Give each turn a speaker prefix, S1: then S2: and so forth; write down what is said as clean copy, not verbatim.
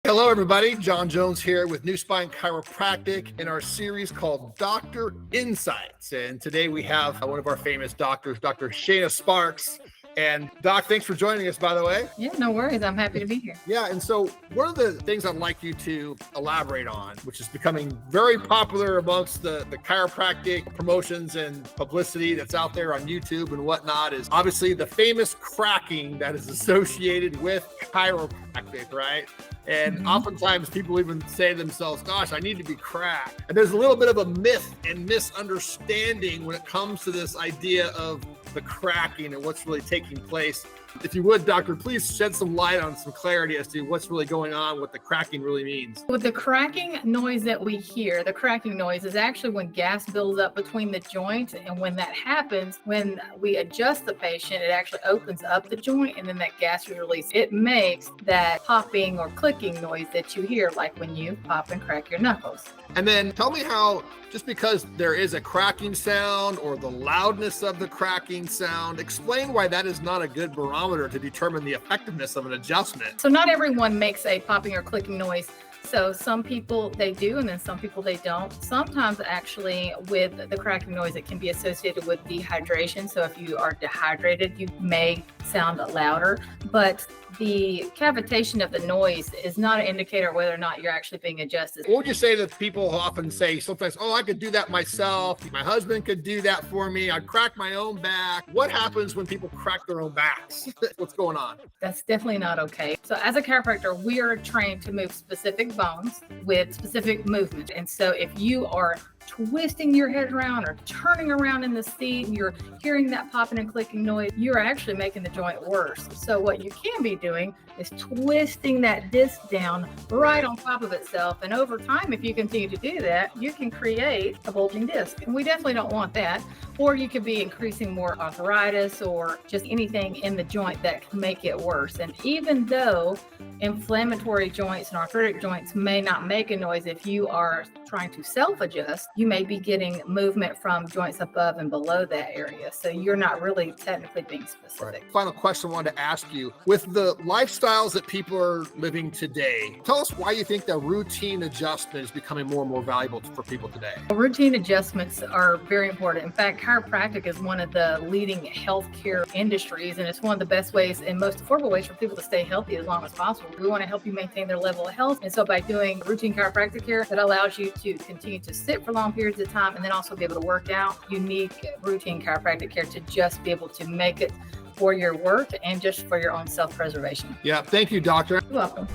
S1: Hello, everybody. John Jones here with NuSpine Chiropractic in our series called Doctor Insights. And today we have one of our famous doctors, Dr. Shana Sparks. And Doc, thanks for joining us, by the way.
S2: Yeah, no worries. I'm happy to be here.
S1: Yeah, and so one of the things I'd like you to elaborate on, which is becoming very popular amongst the chiropractic promotions and publicity that's out there on YouTube and whatnot, is obviously the famous cracking that is associated with chiropractic, right? And oftentimes people even say to themselves, gosh, I need to be cracked. And there's a little bit of a myth and misunderstanding when it comes to this idea of the cracking and what's really taking place. If you would, doctor, please shed some light on some clarity as to what's really going on, what the cracking really means.
S2: With the cracking noise that we hear, the cracking noise is actually when gas builds up between the joint. And when that happens, when we adjust the patient, it actually opens up the joint and then that gas is released. It makes that popping or clicking noise that you hear, like when you pop and crack your knuckles.
S1: And then tell me how, just because there is a cracking sound or the loudness of the cracking sound, explain why that is not a good barometer to determine the effectiveness of an adjustment.
S2: So not everyone makes a popping or clicking noise. So some people they do, and then some people they don't. Sometimes actually with the cracking noise, it can be associated with dehydration. So if you are dehydrated, you may sound louder, but the cavitation of the noise is not an indicator of whether or not you're actually being adjusted.
S1: What would you say that people often say sometimes, oh, I could do that myself. My husband could do that for me. I'd crack my own back. What happens when people crack their own backs? What's going on?
S2: That's definitely not okay. So as a chiropractor, we are trained to move specific bones with specific movement. And so if you are twisting your head around or turning around in the seat and you're hearing that popping and clicking noise, you're actually making the joint worse. So what you can be doing is twisting that disc down right on top of itself. And over time, if you continue to do that, you can create a bulging disc. And we definitely don't want that. Or you could be increasing more arthritis or just anything in the joint that can make it worse. And even though inflammatory joints and arthritic joints may not make a noise, if you are trying to self-adjust, you may be getting movement from joints above and below that area. So you're not really technically being specific.
S1: Right. Final question I wanted to ask you. With the lifestyles that people are living today, tell us why you think that routine adjustment is becoming more and more valuable for people today.
S2: Routine adjustments are very important. In fact, chiropractic is one of the leading healthcare industries, and it's one of the best ways and most affordable ways for people to stay healthy as long as possible. We want to help you maintain their level of health. And so by doing routine chiropractic care, that allows you to continue to sit for long periods of time and then also be able to work out. You need routine chiropractic care to just be able to make it for your work and just for your own self-preservation.
S1: Yeah, thank you, doctor.
S2: You're welcome.